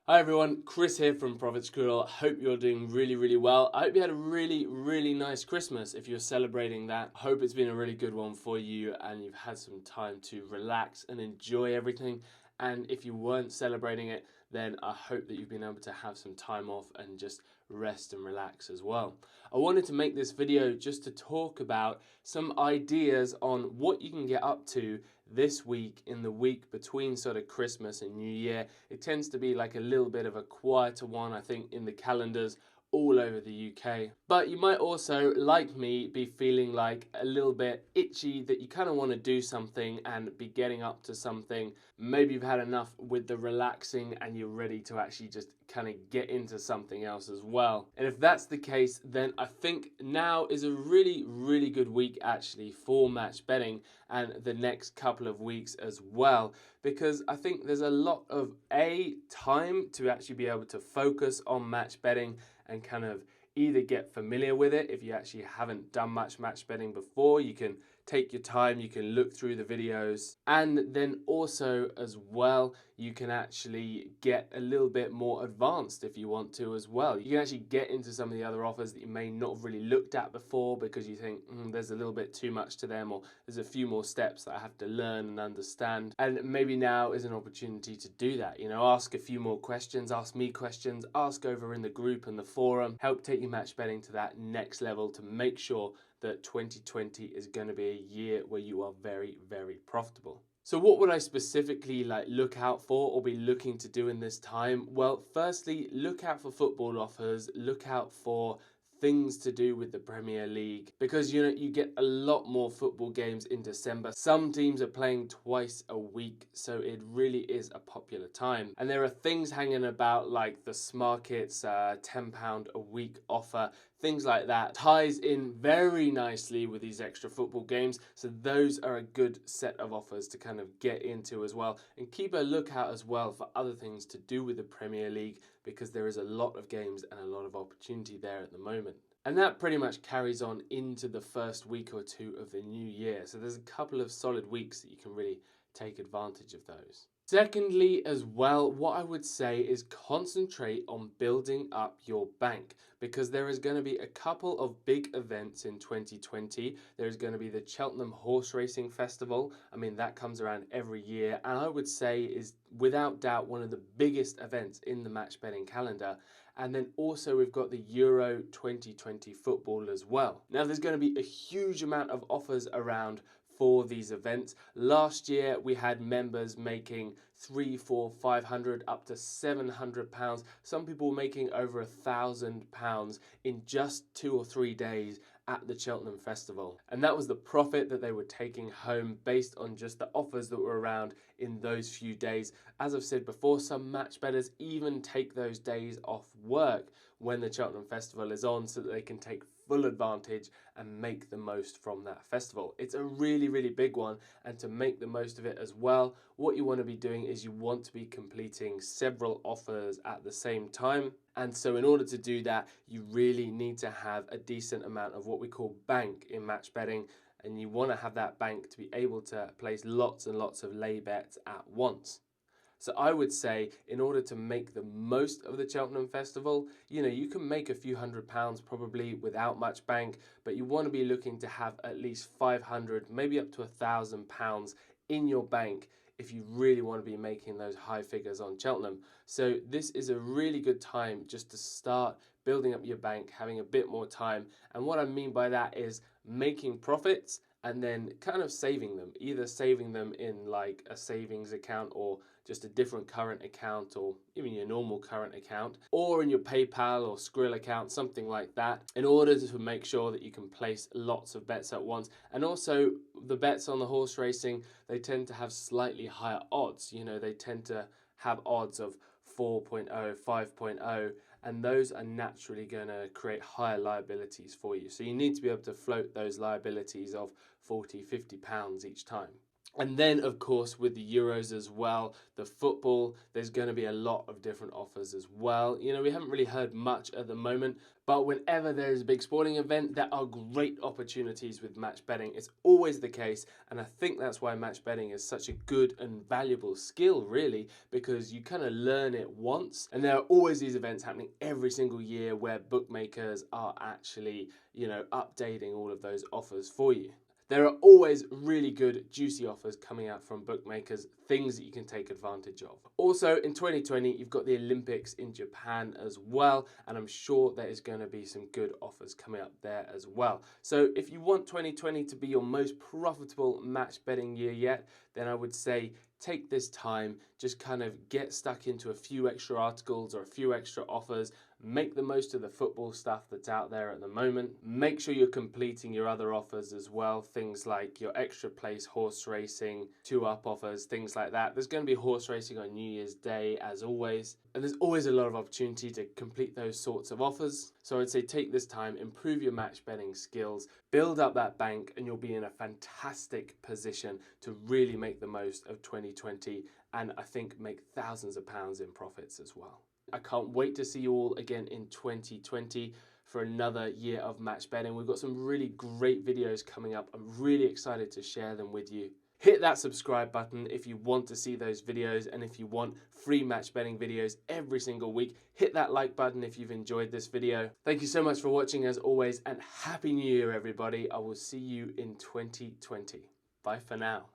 Hi everyone, Chris here from Squirrel. Hope you're doing really well. I hope you had a really nice Christmas if you're celebrating that. Hope it's been a really good one for you and you've had some time to relax and enjoy everything. And if you weren't celebrating it, then I hope that you've been able to have some time off and just rest and relax as well. I wanted to make this video just to talk about some ideas on what you can get up to this week, in the week between sort of Christmas and New Year. It tends to be like a little bit of a quieter one, I think, in the calendars all over the UK. But you might also, like me, be feeling like a little bit itchy that you kind of want to do something and be getting up to something. Maybe you've had enough with the relaxing and you're ready to actually just kind of get into something else as well. And if that's the case, then I think now is a really good week actually for match betting, and the next couple of weeks as well, because I think there's a lot of time to actually be able to focus on match betting and kind of either get familiar with it. If you actually haven't done much match betting before, you can take your time, you can look through the videos, and then also as well you can actually get a little bit more advanced if you want to as well. You can actually get into some of the other offers that you may not have really looked at before because you think there's a little bit too much to them, or there's a few more steps that I have to learn and understand. And maybe now is an opportunity to do that. You know, ask a few more questions, ask me questions, ask over in the group and the forum, help take your match betting to that next level to make sure that 2020 is going to be a year where you are very profitable. So what would I specifically look out for or be looking to do in this time? Well, firstly, look out for football offers, look out for things to do with the Premier League, because you get a lot more football games in December. Some teams are playing twice a week, so it really is a popular time. And there are things hanging about like the Smarkets £10 a week offer. Things like that ties in very nicely with these extra football games. So those are a good set of offers to kind of get into as well. And keep a lookout as well for other things to do with the Premier League, because there is a lot of games and a lot of opportunity there at the moment. And that pretty much carries on into the first week or two of the new year. So there's a couple of solid weeks that you can really take advantage of those. Secondly, as well, what I would say is concentrate on building up your bank, because there is going to be a couple of big events in 2020. There's going to be the Cheltenham Horse Racing Festival. I mean, that comes around every year, and I would say is without doubt one of the biggest events in the match betting calendar. And then also we've got the Euro 2020 football as well. Now there's going to be a huge amount of offers around for these events. Last year we had members making 300, 400, 500 up to £700. Some people making over £1,000 in just 2 or 3 days at the Cheltenham Festival. And that was the profit that they were taking home based on just the offers that were around in those few days. As I've said before, some match bettors even take those days off work when the Cheltenham Festival is on so that they can take full advantage and make the most from that festival. It's a really big one, and to make the most of it as well, what you want to be doing is you want to be completing several offers at the same time. And so in order to do that, you really need to have a decent amount of what we call bank in match betting, and you want to have that bank to be able to place lots and lots of lay bets at once. So I would say in order to make the most of the Cheltenham Festival, you can make a few £100s probably without much bank, but you want to be looking to have at least 500, maybe up to £1,000 in your bank if you really want to be making those high figures on Cheltenham. So this is a really good time just to start building up your bank, having a bit more time. And what I mean by that is making profits and then kind of saving them, either saving them in like a savings account or just a different current account, or even your normal current account, or in your PayPal or Squirrel account, something like that, in order to make sure that you can place lots of bets at once. And also the bets on the horse racing, they tend to have slightly higher odds. They tend to have odds of 4.0, 5.0, and those are naturally going to create higher liabilities for you. So you need to be able to float those liabilities of £40, £50 each time. And then, of course, with the Euros as well, the football, there's going to be a lot of different offers as well. You know, we haven't really heard much at the moment, but whenever there is a big sporting event, there are great opportunities with match betting. It's always the case, and I think that's why match betting is such a good and valuable skill, really, because you kind of learn it once, and there are always these events happening every single year where bookmakers are actually, you know, updating all of those offers for you. There are always really good, juicy offers coming out from bookmakers, things that you can take advantage of. Also, in 2020, you've got the Olympics in Japan as well, and I'm sure there is going to be some good offers coming up there as well. So if you want 2020 to be your most profitable match betting year yet, then I would say take this time, just kind of get stuck into a few extra articles or a few extra offers, make the most of the football stuff that's out there at the moment. Make sure you're completing your other offers as well, things like your extra place horse racing, 2-up offers, things like that. There's going to be horse racing on New Year's Day as always, and there's always a lot of opportunity to complete those sorts of offers. So I'd say take this time, improve your match betting skills, build up that bank, and you'll be in a fantastic position to really make the most of 2020 and I think make thousands of pounds in profits as well. I can't wait to see you all again in 2020 for another year of match betting. We've got some really great videos coming up. I'm really excited to share them with you. Hit that subscribe button if you want to see those videos, and if you want free match betting videos every single week, hit that like button if you've enjoyed this video. Thank you so much for watching as always, and Happy New Year everybody. I will see you in 2020. Bye for now.